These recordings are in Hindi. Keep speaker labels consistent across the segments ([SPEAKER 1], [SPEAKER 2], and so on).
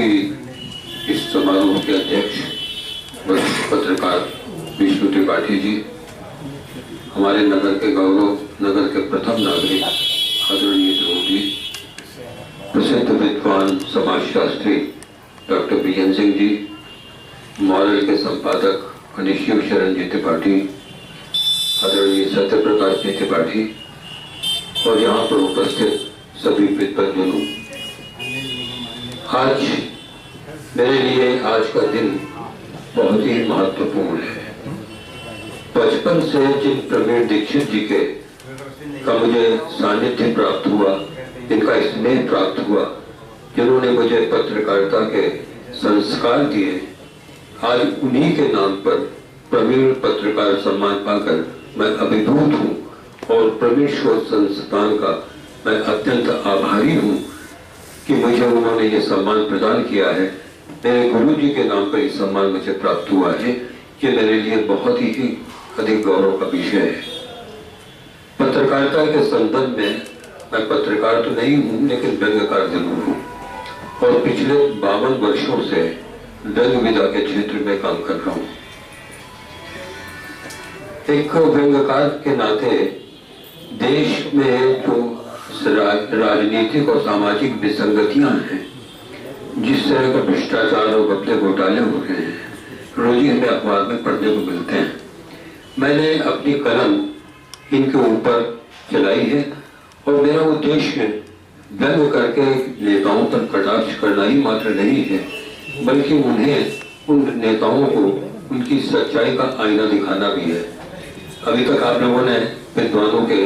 [SPEAKER 1] इस समारोह के अध्यक्ष पत्रकार विष्णु त्रिपाठी जी, हमारे नगर के गौरव, नगर के प्रथम नागरिक आदरणीय ध्रुव जी, प्रसिद्ध विद्वान समाजशास्त्री doctor BN Singh ji, moral के संपादक अनिशिव शरण जी त्रिपाठी, आदरणीय सत्य प्रकाश जी त्रिपाठी और यहाँ पर उपस्थित सभी विद्वजनों, आज मेरे लिए आज का दिन बहुत ही महत्वपूर्ण है। बचपन से जिन प्रवीण दीक्षित जी के का मुझे सानिध्य प्राप्त हुआ, इनका स्नेह प्राप्त हुआ, जिन्होंने मुझे पत्रकारिता के संस्कार दिए, आज उन्हीं के नाम पर प्रवीण पत्रकार सम्मान पाकर मैं अभिभूत हूँ और प्रवीण शोध संस्थान का मैं अत्यंत आभारी हूँ कि मुझे उन्होंने ये सम्मान प्रदान किया है। मेरे गुरु जी के नाम पर ये सम्मान मुझे प्राप्त हुआ है। ये मेरे लिए बहुत ही अधिक गौरव का विषय है। पत्रकारिता के संदर्भ में मैं पत्रकार तो नहीं हूँ, लेकिन व्यंग्यकार जरूर हूँ और पिछले 52 वर्षों से व्यंग्य विधा के क्षेत्र में काम कर रहा हूँ। एक व्यंग्यकार के नाते देश में जो राजनीतिक और सामाजिक विसंगतियां हैं, जिस तरह का भ्रष्टाचार और घपले घोटाले हो रहे हैं, रोज ही हमें अखबार में पढ़ने को मिलते हैं। मैंने अपनी कलम इनके ऊपर चलाई है और मेरा उद्देश्य व्यंग्य करके नेताओं पर कटाक्ष करना ही मात्र नहीं है, बल्कि उन्हें, उन नेताओं को उनकी सच्चाई का आईना दिखाना भी है। अभी तक आप लोगों ने विद्वानों के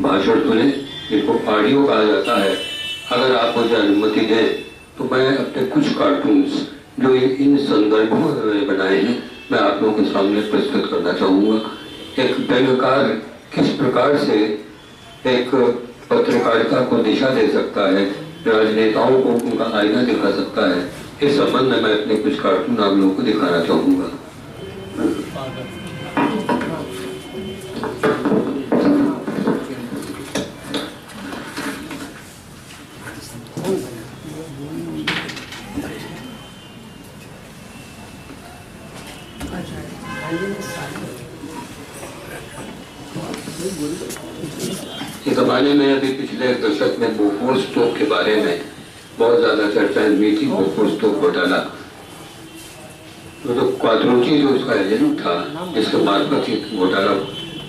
[SPEAKER 1] भाषण सुने, इनको ऑडियो कहा जाता है। अगर आप मुझे अनुमति दें तो मैं अपने कुछ कार्टून्स जो इन संदर्भों में बनाए हैं, मैं आप लोगों के सामने प्रस्तुत करना चाहूँगा। एक व्यंग्यकार किस प्रकार से एक पत्रकारिता को दिशा दे सकता है, राजनेताओं को उनका आईना दिखा सकता है, इस संबंध में मैं अपने कुछ कार्टून आप लोगों को दिखाना चाहूँगा। इस जमाने में अभी पिछले एक दशक में बोफोर्स तोप के बारे में बहुत ज्यादा चर्चाएं हुई थी। बोफोर्स तोप घोटाला, तो क्वाद्रोची जो उसका एजेंट था, जिसके मार्फत ही घोटाला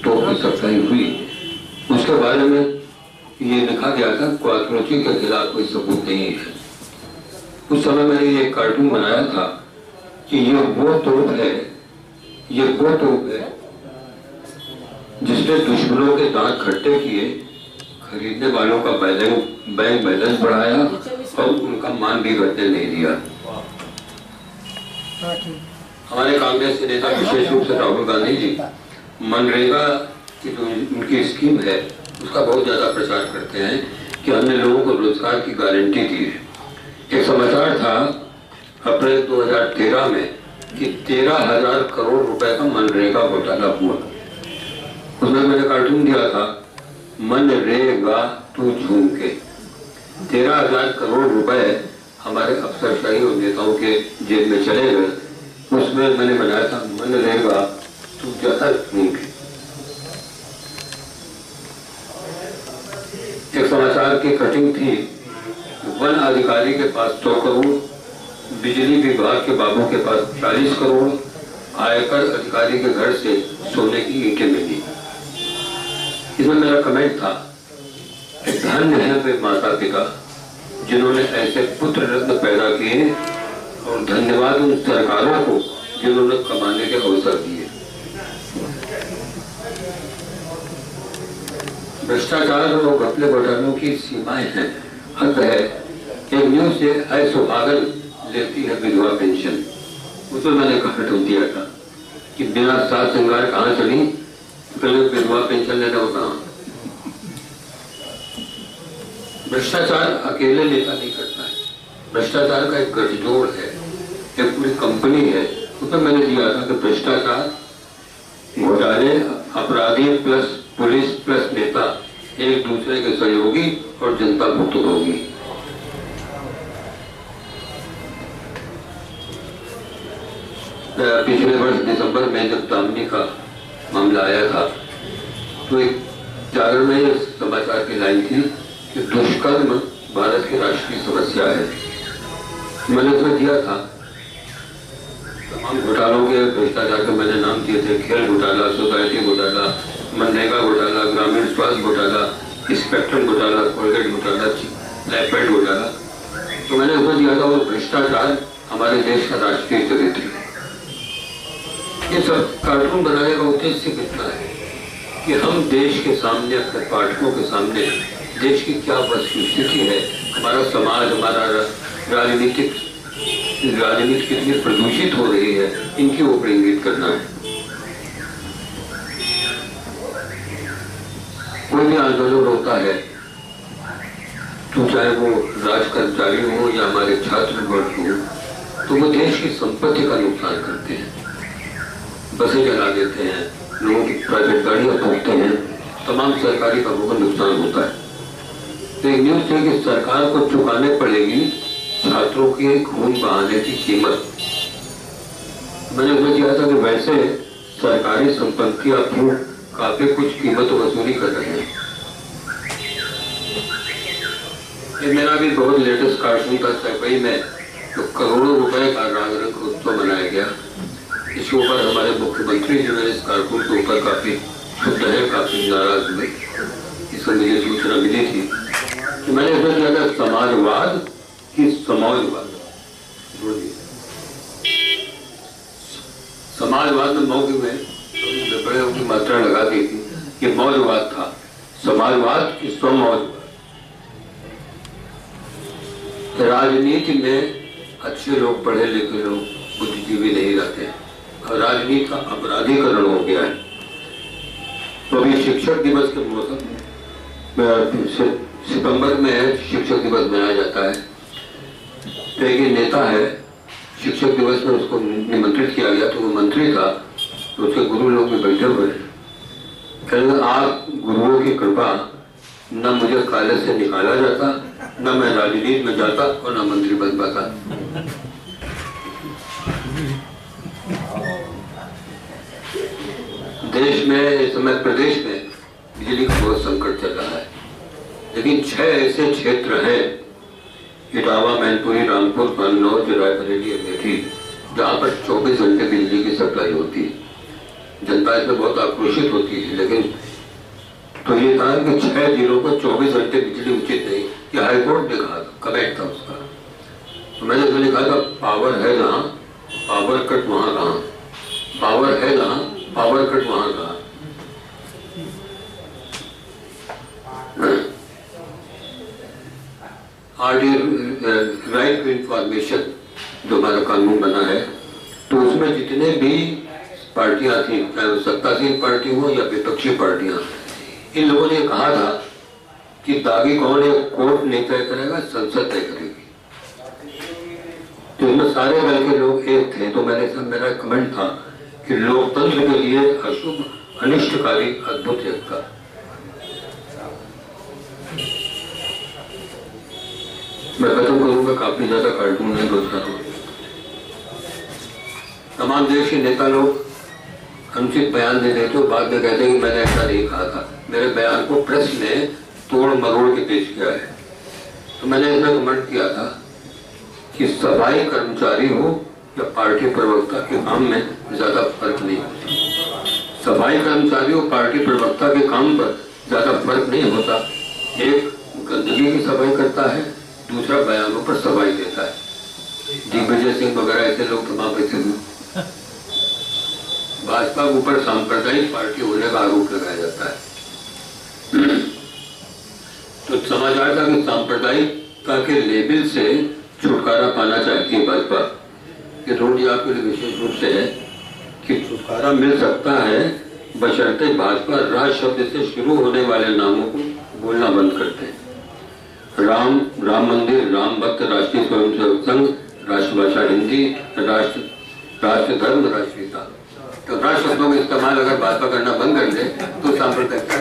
[SPEAKER 1] तोप की सफाई हुई, उसके बारे में ये लिखा गया था क्वाद्रोची के खिलाफ कोई सबूत नहीं है। उस समय मैंने ये कार्टून बनाया था कि ये वो तोप है, ये वो तोप है जिसने दुश्मनों के दांत खट्टे किए, खरीदने वालों का बैंक बैलेंस बढ़ाया और उनका मान भी घटने नहीं दिया। हमारे कांग्रेस के नेता, विशेष रूप से राहुल गांधी जी, मनरेगा की जो उनकी स्कीम है उसका बहुत ज्यादा प्रचार करते हैं कि हमने लोगों को रोजगार की गारंटी दी है। एक समाचार था अप्रैल 2013 में कि 13,000 करोड़ रुपए का मनरेगा घोटाला हुआ। उसमें मैंने कार्टून दिया था, मन रेगा तू झूम के। 13,000 करोड़ रुपए हमारे अफसरशाही और नेताओं के जेब में चले गए। उसमें मैंने बनाया था, मन रेगा तू जहर झूम के। एक समाचार की कटिंग थी, वन अधिकारी के पास 100 करोड़, बिजली विभाग के बाबू के पास 40 करोड़, आयकर अधिकारी के घर से सोने की ईंटें मिली। इसमें मेरा कमेंट था, धन्य है वे माता पिता जिन्होंने ऐसे पुत्र रत्न पैदा किए और धन्यवाद उन सरकारों को जिन्होंने कमाने के अवसर दिए। भ्रष्टाचार और घपले घोटालों की सीमाएं हैं, हद है। एक न्यूज से सुहागन लेती है विधवा पेंशन, उसमें मैंने कार्टून दिया था कि बिना साज श्रृंगार कहाँ चली, विधवा पेंशन लेना होगा। भ्रष्टाचार अकेले नेता नहीं करता है, भ्रष्टाचार का एक गठजोड़ है, एक पूरी कंपनी है। उसमें मैंने दिया था कि भ्रष्टाचार, घोटाले, अपराधी प्लस पुलिस प्लस नेता एक दूसरे के सहयोगी और जनता भुक्तभोगी। पिछले वर्ष दिसंबर में जब दामिनी का मामला आया था तो एक जागरण में समाचार की लाइन थी कि दुष्कर्म भारत की राष्ट्रीय समस्या है। मैंने उसमें दिया था तमाम घोटालों के, भ्रष्टाचार के मैंने नाम दिए थे, खेल घोटाला, सोसाइटी घोटाला, मनरेगा घोटाला, ग्रामीण स्वास्थ्य घोटाला, स्पेक्ट्रम घोटाला, कोलगेट घोटाला, लैपटॉप घोटाला। तो मैंने उसमें दिया था वो भ्रष्टाचार हमारे देश का राष्ट्रीय चरित्र है। ये सब कार्टून बनाने का उद्देश्य कितना है कि हम देश के सामने, अपने पाठकों के सामने देश की क्या वस्तुस्थिति है, हमारा समाज, हमारा राजनीति कितनी प्रदूषित हो रही है, इनके ऊपर इंगित करना है। कोई भी आंदोलन होता है तो चाहे वो राज कर्मचारी हो या हमारे छात्र वर्ग हो, तो वो देश की संपत्ति का नुकसान करते हैं, बसें जला देते हैं, लोगों की प्राइवेट गाड़ियां तोड़ते हैं, तमाम सरकारी कामों का नुकसान होता है। तो एक न्यूज है कि सरकार को चुकाने पड़ेगी छात्रों के खून बहाने की कीमत। मैंने उसमें किया था कि वैसे सरकारी संपत्तियां काफी कुछ कीमत वसूली कर रहे हैं। ये मेरा भी बहुत लेटेस्ट कार्टून था चौपाई में, तो करोड़ों रुपए का रंग उत्सव मनाया गया। इसके ऊपर हमारे मुख्यमंत्री जो है इस कार्टून के ऊपर काफी क्षुब्ध है, काफी नाराज हुए। इसमें मुझे सूचना मिली थी कि मैंने इसमें किया था समाजवाद की समाजवाद। समाजवाद में मौके में बड़े की मात्रा लगा दी थी कि मौजवाद था, समाजवाद की स्वमौजवाद। राजनीति में अच्छे लोग, पढ़े लिखे लोग, बुद्धिजीवी नहीं रहते और राजनीति का अपराधीकरण हो गया है। तो अभी शिक्षक दिवस के मौसम में सितंबर में शिक्षक दिवस मनाया जाता है। तो एक नेता है, शिक्षक दिवस में उसको निमंत्रित किया गया, तो वो मंत्री था, तो उसके गुरु लोग भी बैठे हुए हैं। कहेंगे आप गुरुओं की कृपा, न मुझे कॉलेज से निकाला जाता, न मैं राजनीति में जाता और न मंत्री बन पाता। देश में इस समय, प्रदेश में बिजली का बहुत संकट चल रहा है, लेकिन 6 ऐसे क्षेत्र हैं, इटावा, मैनपुरी, रामपुर, कन्नौज, रायबरेली, अमेठी, जहाँ पर 24 घंटे बिजली की सप्लाई होती है। जनता इसमें बहुत आक्रोशित होती है, लेकिन तो ये था कि 6 जिलों को 24 घंटे बिजली उचित नहीं, ये हाईकोर्ट ने कहा, कमेंट था उसका। तो मैंने उसमें लिखा था पावर है जहाँ, पावर कट वहाँ कहाँ, पावर है जहाँ, पावर कट वहाँ कहाँ। राइट टू इंफॉर्मेशन जो हमारा कानून बना है, तो उसमें जितने भी पार्टियां थी, चाहे वो सत्तासीन पार्टी हो या विपक्षी पार्टियां, इन लोगों ने कहा था कि दागी कौन है कोर्ट नहीं तय करेगा, संसद तय करेगी। तो इनमें सारे दल के लोग एक थे। तो मैंने सब, मेरा कमेंट था कि लोकतंत्र के लिए अशुभ, अनिष्टकारी, अद्भुत एकता। मैं खत्म करूंगा, काफी ज्यादा कार्टून है, तमाम देश के नेता लोग अनुचित बयान दे देते हो, बाद में कहते हैं कि मैंने ऐसा नहीं कहा था। मेरे बयान को प्रेस ने तोड़ मरोड़ के पेश किया है। तो मैंने इसमें कमेंट किया था कि सफाई कर्मचारी हो या पार्टी प्रवक्ता के काम में ज्यादा फर्क नहीं होता। सफाई कर्मचारी और पार्टी प्रवक्ता के काम पर ज्यादा फर्क नहीं होता। एक गंदगी की सफाई करता है, दूसरा बयानों पर सफाई देता है। दिग्विजय सिंह वगैरह ऐसे लोग तमाम ऐसे भाजपा के ऊपर सांप्रदायिक पार्टी होने का आरोप लगाया जाता है। तो समाचार था कि सांप्रदायिकता के लेबल से छुटकारा पाना चाहती है भाजपा। ये थोड़ी आपके लिए विशेष रूप से है कि छुटकारा मिल सकता है बशर्ते भाजपा राज शब्द से शुरू होने वाले नामों को बोलना बंद करते हैं। राम, राम मंदिर, राम भक्त, राष्ट्रीय स्वयंसेवक संघ, राष्ट्रभाषा हिंदी, राष्ट्र धर्म, राष्ट्रीयता। तो राष्ट्र शब्दों का इस्तेमाल अगर भाजपा करना बंद कर दे तो सांप्रदायिकता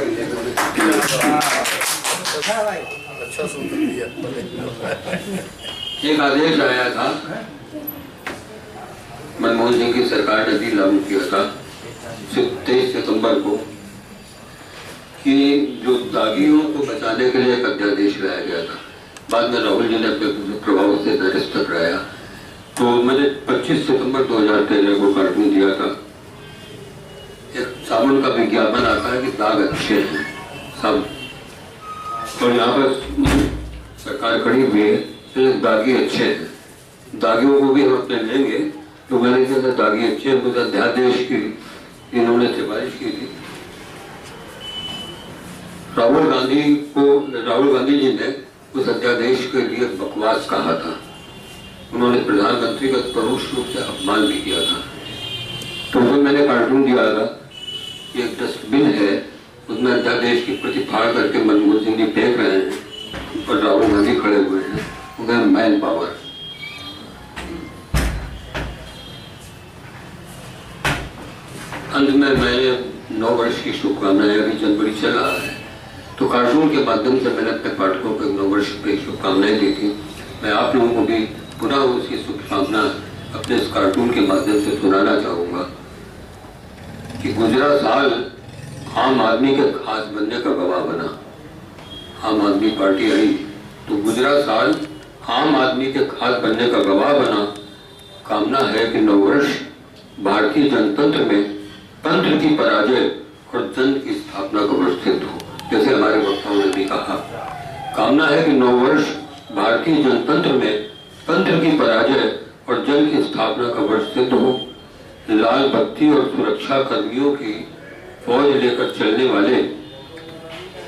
[SPEAKER 1] एक आदेश आया था मनमोहन सिंह की सरकार ने भी लागू किया था 23 सितंबर को कि जो दागियों को बचाने के लिए एक अध्यादेश लाया गया था। बाद में राहुल जी ने अपने प्रभाव से निरस्त कराया। तो मैंने 25 सितंबर 2013 को कार्टून दिया था। एक साबुन का विज्ञापन आता है कि दाग अच्छे हैं सब, और यहाँ पर सरकार खड़ी हुई है तो दागी अच्छे हैं, दागियों को भी हम अपने लेंगे। तो मैंने कहा दागी अच्छे हैं, मुझे अध्यादेश की इन्होंने सिफारिश की थी। राहुल गांधी जी ने उस अध्यादेश के लिए बकवास कहा था। उन्होंने प्रधानमंत्री का परोक्ष रूप से अपमान भी किया था। तो फिर मैंने कार्टून दिया था, एक डस्टबिन है उसमें अध्यादेश की प्रति फाड़ करके मनमोहन सिंह जी फेंक रहे हैं और राहुल गांधी खड़े हुए हैं, उनका मैन पावर। अंत में मैंने 9 वर्ष की शुभकामनाएं, अभी जनवरी चल रहा है तो कार्टून के माध्यम से मैंने अपने पाठकों को 9 वर्ष की शुभकामनाएं दी थी। मैं आप लोगों को भी पुनः उसकी शुभकामना अपने इस कार्टून के माध्यम से सुनाना चाहूँगा कि गुजरा साल आम आदमी के खास बनने का गवाह बना। आम आदमी पार्टी आई तो गुजरा साल आम आदमी के खास बनने का गवाह बना। कामना है कि 9 वर्ष भारतीय जनतंत्र में तंत्र की पराजय और जन की स्थापना का वर्ष सिद्ध हो। जैसे हमारे वक्ताओं ने भी कहा, कामना है कि 9 वर्ष भारतीय जनतंत्र में तंत्र की पराजय और जन की स्थापना का वर्ष सिद्ध हो। लाल बत्ती और सुरक्षा कर्मियों की फौज लेकर चलने वाले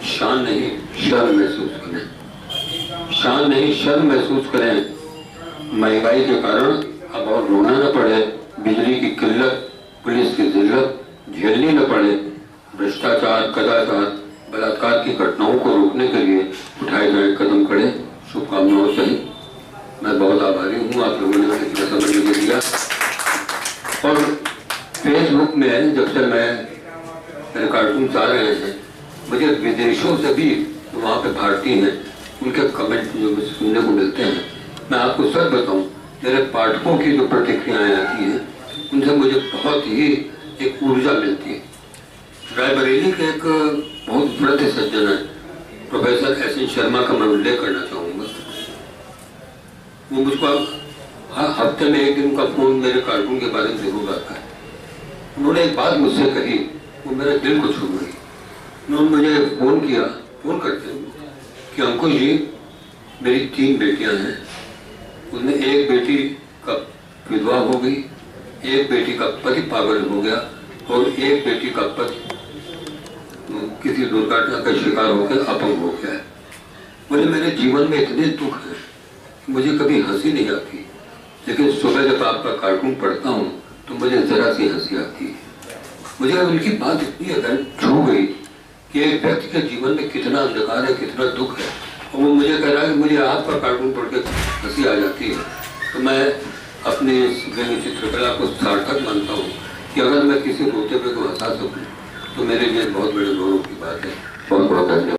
[SPEAKER 1] शान नहीं शर्म महसूस करें, शान नहीं शर्म महसूस करें। महंगाई के कारण अब और रोना न पड़े, बिजली की किल्लत, पुलिस की जिल्लत झेलनी न पड़े। भ्रष्टाचार, कदाचार, बलात्कार की घटनाओं को रोकने के लिए उठाए गए कदम कड़े। शुभकामनाओं सहित मैं बहुत आभारी हूँ, आप लोगों ने मुझे इतना समय मुझे दिया। और फेसबुक में जब से मेरे कार्टून आ रहे हैं, मुझे विदेशों से भी वहाँ पे भारतीय हैं, उनके कमेंट जो मुझे सुनने को मिलते हैं। मैं आपको सच बताऊँ, मेरे पाठकों की जो प्रतिक्रियाएँ आती हैं उनसे मुझे बहुत ही एक ऊर्जा मिलती है। रायबरेली के एक बहुत वृद्ध सज्जन है, प्रोफेसर एस.एन. शर्मा का मैं उल्लेख करना चाहूँगा। वो मुझको हफ्ते में एक दिन का फोन मेरे कार्टून के बारे में जरूर आता है। उन्होंने एक बात मुझसे कही, वो मेरे दिल को छू गई। उन्होंने मुझे फोन करते हुए कि अंकुश जी, मेरी 3 बेटियां हैं, उनमें एक बेटी का विधवा हो गई, एक बेटी का पति पागल हो गया और एक बेटी का पति किसी दुर्घटना का शिकार होकर अपंग हो गया है। बोले मेरे जीवन में इतने दुख है, मुझे कभी हंसी नहीं आती, लेकिन सुबह जब आपका कार्टून पढ़ता हूँ तो मुझे जरा सी हंसी आती है। मुझे उनकी बात इतनी अगर छू गई कि एक व्यक्ति के जीवन में कितना अंधकार है, कितना दुख है, और वो मुझे कह रहा है कि मुझे आपका कार्टून पढ़ के हंसी आ जाती है। तो मैं अपनी इस व्यंग्य चित्रकला को सार्थक मानता हूँ कि अगर मैं किसी रोते पे को हंसा सकूँ तो मेरे लिए बहुत बड़े गौरव की बात है। बहुत बहुत धन्यवाद।